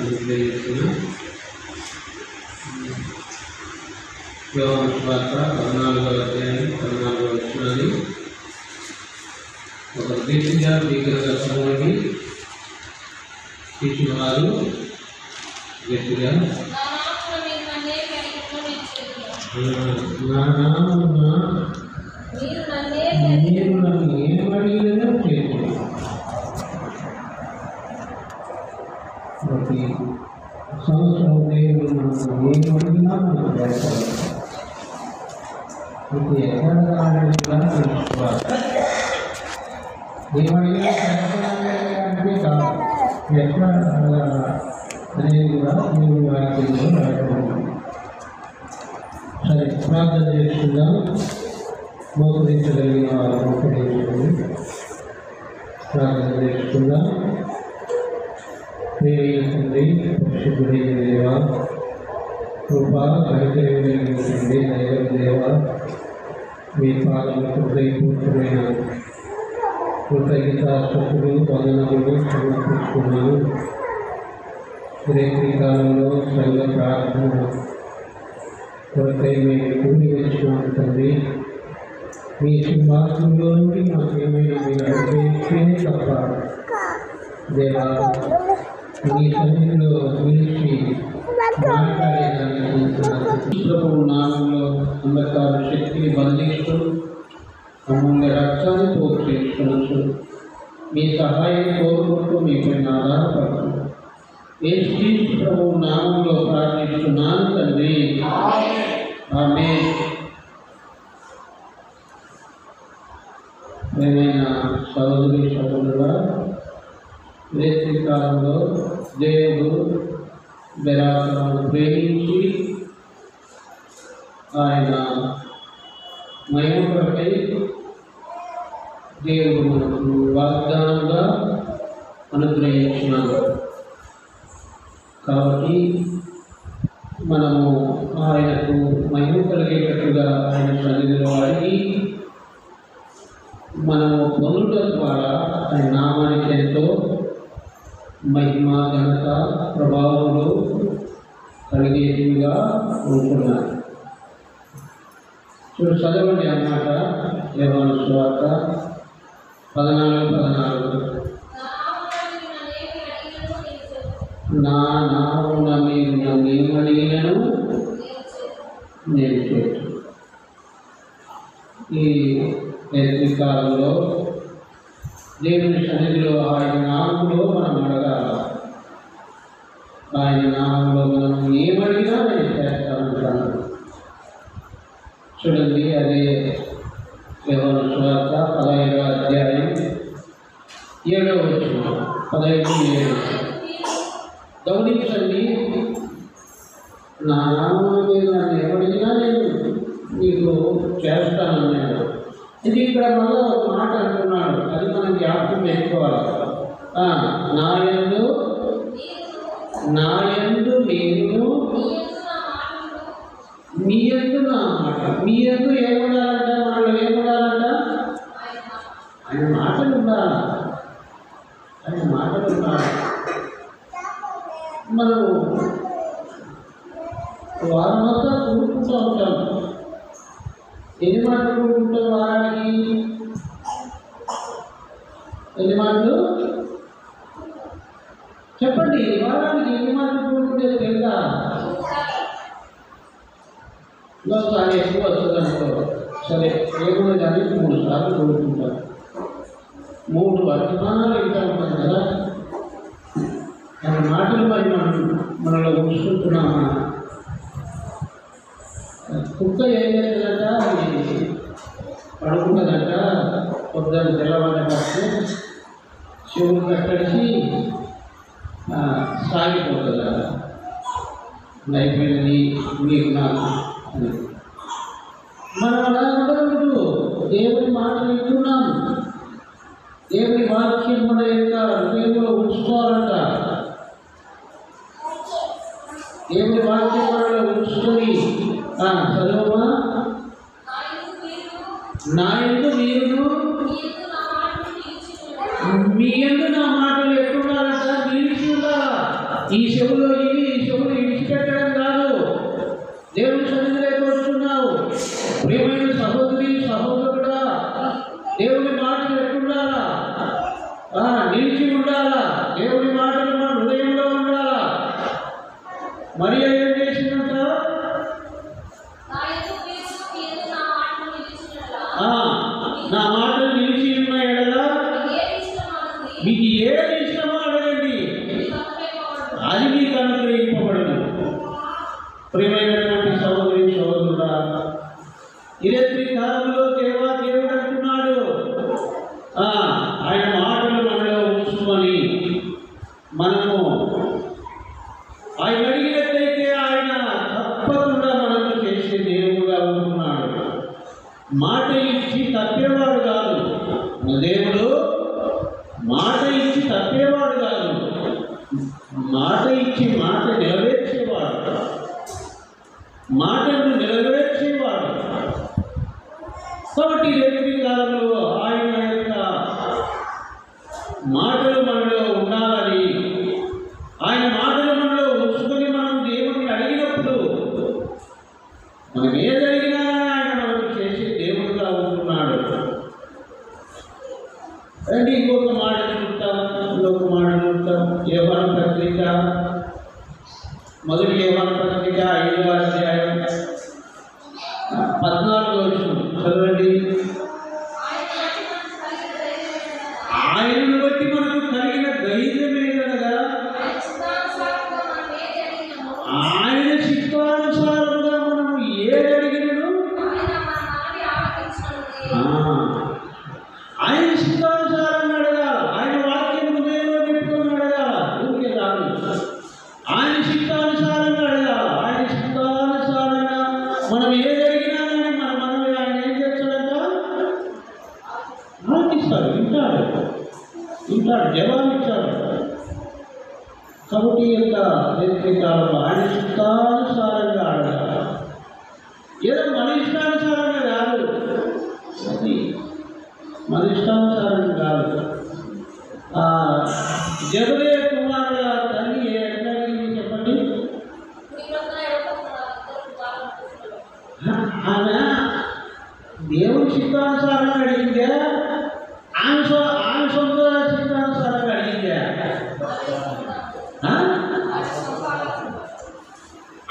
తెలియజేసిన యోహాను సువార్త 14వ అధ్యాయం 14వ వచనాన్ని ఒక గట్టిగా బిగ్గరగా చదవండి. ఇచ్చిన వారు గట్టిగా నా నామమున మీరు నన్ను ఏమడిగినా చేయండి. ప్రతి సంవత్సరం దేవుడు మనకు ఏమడిగినా మనకు చేస్తారు. ఇది ఎక్కడ కూడా తెలుసుకోవాలి. ఏమడిగినా అంటే కాదు, ఎక్కడ అనేది కూడా దేవుడి వాక్యంలో రాయబడింది. సరే, ప్రార్థన చేసుకుందాం. మోకరించగలిగిన వారు మోకరించుకుని ప్రార్థన చేసుకుందాం. ప్రియమైన తండ్రి, పరిశుద్ధుడైన దేవా, కృపా కనికరించండి. దైవ దేవ, మీ పాదములకు హృదయపూర్వకమైన కృతజ్ఞతాస్తుతులు వందనములు సమర్పిస్తున్నాను. రేపటి కాలంలో సంఘ ప్రార్థన కొరకై మేము కూడి వచ్చినాము తండ్రి. మీ సింహాసనంలో నుండి మాకేమైనా మీరు అనుగ్రహిస్తే తప్ప దేవా, మీ సన్నిధిలో నిలిచి మాట్లాడేదానికి ప్రభువు నామంలో అంధకార శక్తిని బంధిస్తూ మమ్మల్ని రక్తాన్ని పోషించవచ్చు. మీ సహాయం కోరుకుంటూ మీపైన ఆధారపడుతుంది. యేసు ప్రభువు నామంలో ప్రార్థిస్తున్నాను తండ్రి, ఆమేన్. ప్రియమైన సహోదరి సహోదరుడా, రేపటి కాలంలో దేవుడు బెరాలను ప్రేమించి ఆయన మహిమపై దేవుడు మనకు వాగ్దానంగా అనుగ్రహించినాడు. కాబట్టి మనము ఆయనకు మహిమ కలిగేటట్టుగా ఆయన సన్నిధిలో అడిగి మనము పొందుట ద్వారా ఆయన నామానికి ఎంతో మహిమ, ఘనత, ప్రభావములు కలిగేటివిగా ఉంటున్నాయి. చూడు, చదవండి అన్నమాట. యోహాను సువార్త 14:14. నా నామమున మీరు నన్ను ఏమడిగినను నేను చేస్తాను. ఈ కాలంలో దేవుని సన్నిధిలో ఆయన నామంలో మనం అడగాలి. ఆయన నామంలో మనం ఏమడిగినా నేను చేస్తానంటాను. చూడండి, అదే యోహాను సువార్త 15వ అధ్యాయం 7వ వచనం, 15:7. గమనించండి, నా నామం మీద నన్ను ఏమడిగినా నేను నీకు చేస్తానన్నాడు. ఇది ఇక్కడ మళ్ళీ ఒక మాట అంటున్నాడు, అది మనం జ్ఞాపకం పెట్టుకోవాలి. నాయందు నేను, మీ యందు నా మాట. మీ యందు ఏముండాలంట? మనలో ఏముండాలంట? ఆయన మాటలు ఉండాలి. ఆయన మాటలు ఉండాలి. మనం వారం మొత్తం కూడుకుంటూ ఉంటాం. ఎన్ని మాటలు కూడుకుంటాం వారానికి? ఎన్ని మాటలు చెప్పండి? వారానికి ఎన్ని మాటలు కూడుకుంటే తెలుసా? ఒకసారి ఎక్కువ వస్తుంది అనుకో, సరే ఏమో కానీ 3 సార్లు కూడుకుంటారు. 3 వర్తమానాలు ఇంకా ఉంటాయి కదా. ఆయన మాటలు మరి మనలో ఉంచుకుంటున్నామా? కుక్క ఏం చేస్తుందంట? పడుకుంటుందంట. పొద్దున్న తెల్లవారేటప్పుడు చెవులు కట్టడిసి సాగిపోతుందా? అయిపోయింది మీకు నాకు అని. మనం అలా ఉండకూడదు. దేవుని మాట వింటున్నాం. దేవుని వాక్యం మన యొక్క హృదయంలో ఉంచుకోవాలంట. దేవుని వాక్యం మనలో ఉంచుకొని చదువుమా. నా యందు మీరు మీ యందు నా మాటలు ఎట్లుండాలంట? నిలిచి ఉండాలా? ఈ చెవులో ఇవి ఈ చెవులు ఇడిచిపెట్టడం కాదు. దేవుని సన్నిధిలోకి వస్తున్నావు. ప్రియమైన సహోదరి సహోదరుడా, దేవుని మాటలు ఎట్టుండాలా? నిలిచి ఉండాలా. దేవుని మాటలు మన హృదయంలో ఉండాలా. మరి ఏం చేసిందంట? నా మాటలు నిలిచి ఉన్నాయి కదా, మీకు ఏది ఇష్టమో అడగండి, అది మీకు అనుగ్రహింపబడదు. ప్రియమైనటువంటి సహోదరి సహోదరుడా, ఇరత్రి కాలంలో దేవుడు అంటున్నాడు, ఆయన మాటలు మనలో ఉంచుకొని మనము ఆయన అడిగినట్లయితే ఆయన తప్పకుండా మనకు చేసే దేవుడుగా ఉంటున్నాడు. మాట ఇచ్చి తప్పేవాడు కాదు దేవుడు. మాట ఇచ్చి తప్పేవాడు కాదు, మాట ఇచ్చి మాట నెరవేర్చేవాడు, మాటను నెరవేర్చేవాడు. కాబట్టి రేపటి కాలంలో ఆయన యొక్క మాటలు మనలో ఉండాలని, ఆయన మాటలు మనలో ఉంచుకొని మనం దేవుడిని అడిగినప్పుడు మనం ఏదడిగినా ఆయన మనకు చేసే దేవుడుగా ఉంటున్నాడు. రండి ఇంకొక మాట చూద్దాం. యోహాను పత్రిక, మొదటి యోహాను పత్రిక 5వ అధ్యాయం 14వ వచనం చదవండి. ఆయనను బట్టి మనకు కలిగిన ధైర్యం ఏదనగా, ఆయన చిత్తానుసారంగా మనము ఏది అడిగినను ఆయన చిత్తానుసారంగా అడగాలి. ఆయన వాక్యం హృదయంలో పెట్టుకొని అడగాలి. ఊరికే కాదు, ఆయన చిత్తానుసారంగా అడగాలి. ఆయన చిత్తానుసారంగా మనం ఏది అడిగినా కానీ మనం ఆయన ఏం చేస్తాడంట? ఆలకిస్తాడు, వింటాడు, జవాబిచ్చాడు. కాబట్టి యొక్క కాలంలో ఆయన చిత్తానుసారంగా అడగాలి. ఏదో మన ఇష్టానుసారంగా కాదు, అది మన ఇష్టానుసారంగా కాదు. జబదే కుమారుల తల్లి ఎట్లా అడిగింది చెప్పండి? ఆమె దేవుని చిత్తానుసారంగా అడిగిందా? ఆమె సొంత చిత్తానుసారంగా అడిగిందా?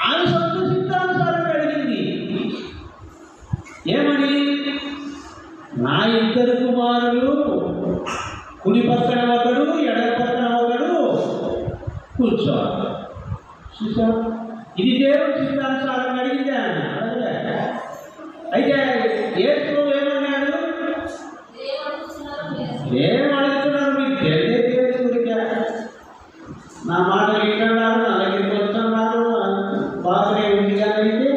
ఆమె సొంత చిత్తానుసారంగా అడిగింది. ఏమని? నా ఇద్దరు కుమారులు కుడి పక్కన ఒకడు, ఎడమ పక్కన ఒకడు కూర్చోవాలి. చూసా, ఇది దేవుని చిత్తానుసారంగా అడిగింది ఆయన. అయితే యేసు ఏమన్నాడు? ఏం అడుగుతున్నారు? మీకు తెలియదు. నా మాట వింటున్నారు, నా దగ్గరికి వస్తున్నారు, బాగానే ఉంది. కానీ అయితే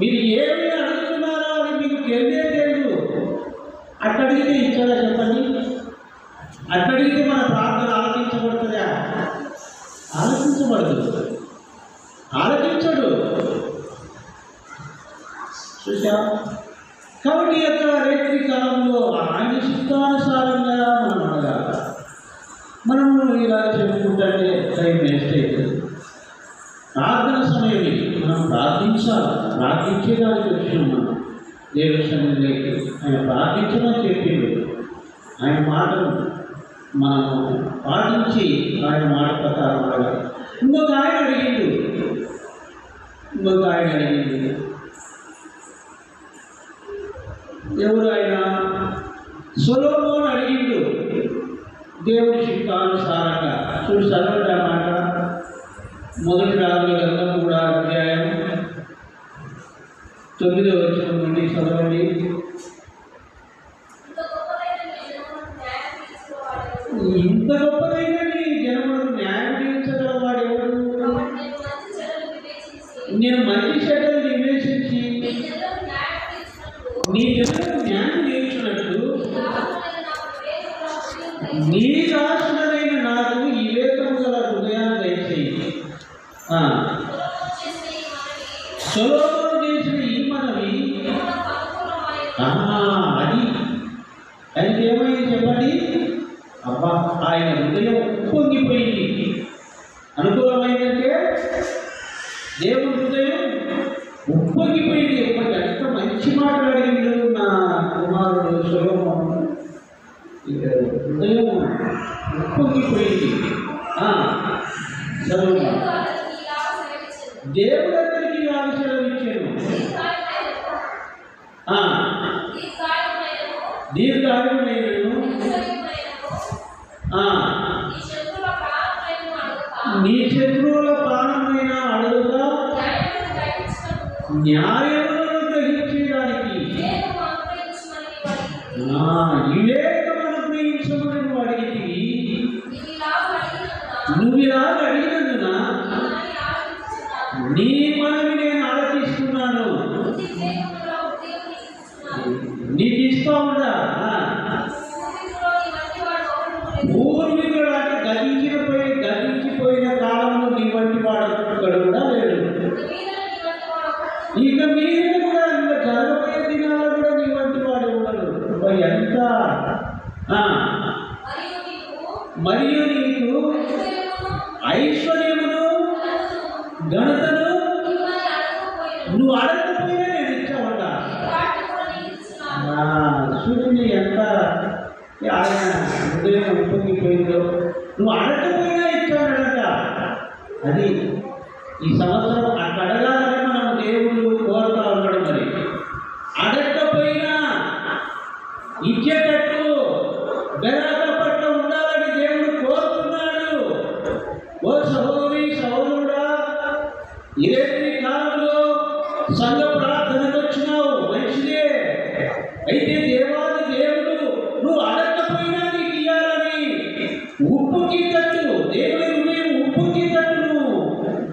మీరు ఏమి అడుగుతున్నారో అని మీకు తెలియదు. అట్టడిగితే ఇచ్చాడా చెప్పండి? అట్టడిగితే మన ప్రార్థన ఆలకించబడుతుందా? ఆలకించబడదు, ఆలకించడు. చూసా, కాబట్టి యొక్క రేత్రి కాలంలో ఆయన చిత్తానుసారంగా మనం అడగాలి. మనము ఇలా చెప్పుకుంటే టైం వేస్ట్ అవుతుంది. ప్రార్థన సమయం ఇది, మనం ప్రార్థించాలి. ప్రార్థించేదానికి వచ్చినాం మనం దేవుని సన్నిధిలోకి. ఆయన ప్రార్థించమని చెప్పిండు. ఆయన మాటలు మనము పాటించి ఆయన మాట ప్రకారం అడగాలి. ఇంకొక ఆయన అడిగిండు. ఎవరు ఆయన? సొలొమోను అడిగిండు దేవుని చిత్తానుసారంగా. చూసి చదవండి ఆ మాట. మొదటి రాజుల గ్రంథం 3వ అధ్యాయం 9వ వచనం నుండి చదవండి. ఇంత గొప్పదైన నీ జనములకు న్యాయం తీర్చగలవాడు ఎవరు? నేను మంచి చెడ్డలు వివేచించి నీ జనులకు న్యాయం తీర్చినట్టు నీ దాసుడైన నాకు వివేకము గల హృదయాన్ని దయచేయి. సొలొమోను చేసిన ఈ మనవి అది ఆయనకి ఏమైంది చెప్పండి? అబ్బా, ఆయన హృదయం పొంగిపోయింది. అనుకూలమైన దేవుని హృదయం ఉప్పొంగిపోయింది. ఎంత మంచి మాట్లాడిండు నా కుమారుడు సొలొమోను. హృదయం ఉప్పొంగిపోయింది. సొలొమోను దేవుడు అతనికి ఇలాగ సెలవిచ్చాను, దీర్ఘాయుడైనను నీ శత్రువుల ప్రాణమైన అడుగుగా న్యాయములను గ్రహించడానికి వివేకం అనుగ్రహించమని నువ్వు అడిగితివి. నువ్వు ఇలా అడిగినందున నీ మనవి నేను ఆలోచిస్తున్నాను. నీకు ఇస్తా ఉందా? పూర్వీకులు అంటే గతించిపోయిన కాలంలో నీ వంటి వాడు కూడా లేడు. ఇక మీరు కూడా ఇంకా జరగబోయే దినాల్లో కూడా నీ వంటి వాడు ఉండడు. ఎంత మరియు నీకు ఐశ్వర్యమును ఘనతను నువ్వు అడగకపోయినా నేను ఇచ్చావట. సూర్యుని ఎంత ఆయన హృదయం ఉప్పొంగిపోయిందో, నువ్వు అడగకపోయినా ఇచ్చాడట. అది ఈ సంవత్సరం అట్లా అడగాలని మనం దేవుడు కోరుతా ఉన్నాడు. మరి అడగకపోయినా ఇచ్చేటట్టు బెరాక పట్ల ఉండాలని దేవుడు కోరుతున్నాడు. ఓ సహోదరి సహోదరుడా, ఇరవై కాలంలో సంఘ ప్రార్థనకు వచ్చినావు, మంచిదే. అయితే దేవాది దేవుడు నువ్వు అడగకపోయినా నీకు ఇయ్యాలని ఉప్పుకితట్టు, దేవుని హృదయం ఉప్పుకితట్టును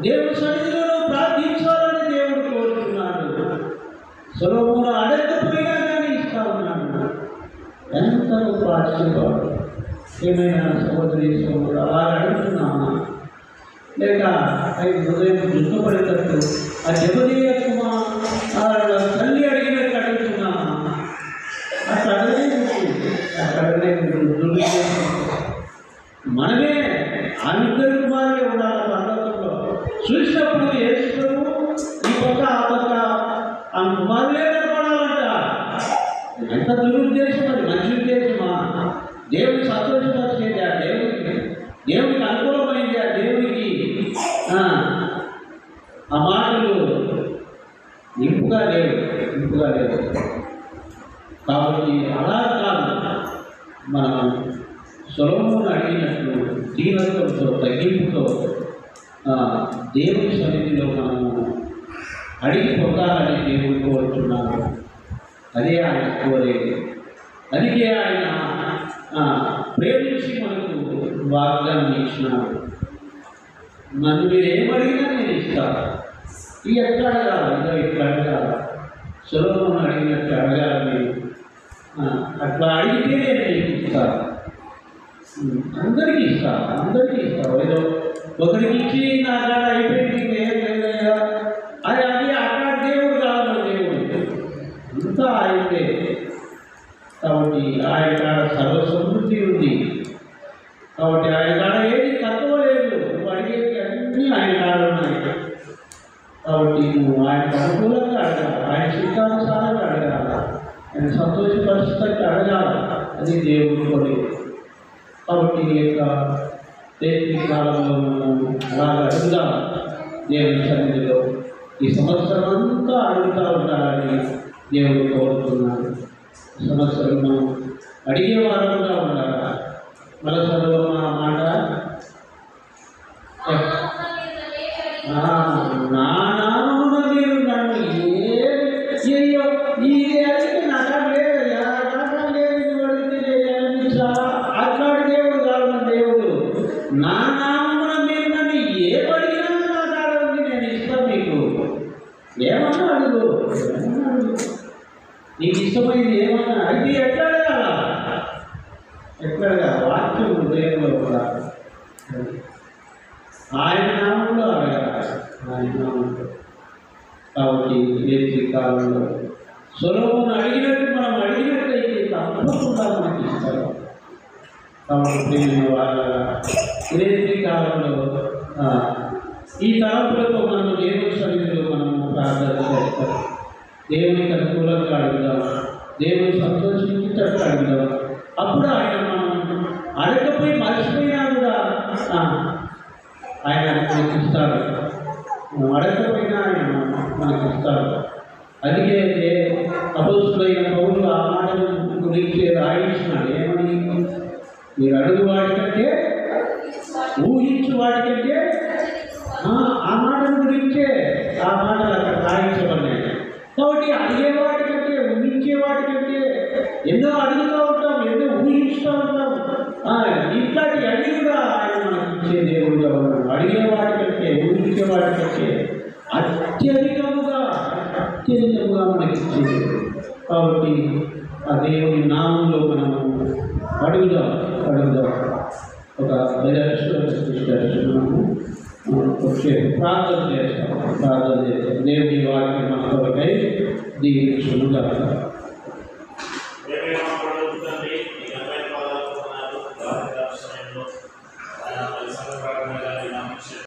దేవుని సన్నిధిలో ప్రార్థించాలని దేవుడు కోరుతున్నాడు. సొలొమోను అడగకపోయినా కానీ ఇస్తా ఉన్నాడు. ఎంత గొప్ప ఆశీర్వాదం! ఏమైనా సహోదరి సహోదరుడు అలా అడుగుతున్నామా? లేక ఆయన హృదయం దుఃఖపడేటట్టు ఆ జబదీయ తల్లి అడిగినట్టు అడుగుతున్నామా? అట్లా మనమే అందరి కుమారులే ఉండాలి. పర్వతంలో చూసినప్పుడు యేసుప్రభు ఈ పక్క ఆ పక్క ఆ కుమారులే కనపడాలంట. ఎంత దురుద్దేశం, అది మంచి ఉద్దేశమా? దేవుని సంతోషపరిచేది ఆ దేవునికి అనుకూలమైంది ఆ దేవునికి ఆ మాటలు ఇంపుగా లేవు. కాబట్టి అలా కాదు, మనం సొలొమోను అడిగినట్లు దీనత్వంతో తగ్గింపుతో దేవుని సన్నిధిలో మనము అడిగి పొందాలని దేవుడు కోరుతున్నాడు. అదే ఆయన కోరేది. అందుకే ఆయన ప్రేమించి మనకు వాగ్దానం ఇచ్చినాడు. నన్ను మీరు ఏమడిగినా నేను ఇస్తాను. ఇక ఎట్లా అడగాలి? ఇట్లా అడగాలి. సొలొమోను అడిగినట్టు అడగాలని, అట్లా అడిగితే నేను నీకు ఇస్తాను. అందరికీ ఇస్తాను. ఏదో ఒకరికి ఇచ్చి నా కాడ అయిపోయింది ఏం లేదయ్యా అది అక్కడ దేవుడు కాదు. దేవుడు అంతా ఆయనే. కాబట్టి ఆయన కాడ సర్వసమృద్ధి ఉంది. కాబట్టి ఆయన కాడ ఏది తక్కువ లేదు. నువ్వు అడిగేది అన్నీ ఆయన కాడ ఉన్నాయి. కాబట్టి నువ్వు ఆయనకు అనుకూలంగా అడగాలి, ఆయన చిత్తానుసారంగా అడగాలి, ఆయన సంతోషపరిచేటట్టు అడగాలి. అది దేవుడు కోరేది. కాబట్టి ఈ యొక్క రేపు కాలంలో మనం అలాగ అడుగుదాం. దేవుని సన్నిధిలో ఈ సంవత్సరం అంతా అడుగుతూ ఉండాలని దేవుడు కోరుతున్నాడు. సంవత్సరం మనం అడిగే వారంగా ఉండాలి. మన చదువు మాట నా నామమున మీరు నన్ను ఇది అడిగితే నాకు లేదు, అట్లాంటి దేవుడు కాదు. దేవుడు నా నామమున మీరు నన్ను ఏమడిగినా నా కాడ ఉంది, నేను ఇస్తాను. మీకు ఏమన్నా అడుగు, నీకు ఇష్టమైంది ఏమన్నా అయితే ఎట్లా అడగాల? వాక్యం హృదయంలో కూడా ఆయన నామంలో అడగాలి. ఆయన నామంలో. కాబట్టి రేపు కాలంలో సొలొమోను అడిగినట్టు మనం అడిగినట్లయితే తప్పకుండా మనకి ఇస్తారు. కాబట్టి వాళ్ళ రేపు కాలంలో ఈ తలంపులతో మనం దేవుని సన్నిధిలో మనము ప్రార్థన చేస్తాం. దేవునికి అనుకూలంగా అడుగుదాం, దేవుని సంతోషించేటట్టు అడుగుదాం. అప్పుడు ఆయన మనం అడగపోయి మర్చిపోయినా కూడా ఆయన మనకి ఇస్తాడు. అడగకపోయినా ఆయన మనకి ఇస్తాడు. అందుకే అపోస్తులైన పౌలు ఆ మాటను గురించి రాయించినాడు. ఏమని? మీరు అడుగు వాటికంటే, ఊహించు వాటికంటే, ఆ మాటను గురించే ఆ మాటలు అక్కడ రాయించబడినాయి. కాబట్టి అడిగే వాటికంటే, ఊహించే వాటికంటే ఎన్నో అడుగుతూ ఉంటాం, ఎన్నో ఊహిస్తూ ఉంటాం. ఇట్లాంటి అన్ని కూడా ఆయన మనకి ఇచ్చే దేవుడుగా ఉన్నాడు. అడిగే వాటికంటే, ఊహించే వాటికంటే అత్యధికముగా మనకి ఇచ్చేది. కాబట్టి ఆ దేవుని నామంలో మనము అడుగుదాం. ఒక మనము వచ్చే ప్రార్థన చేస్తాం. దేవుని వాక్యం మన కొరకై దీవించుగా. సమయంలో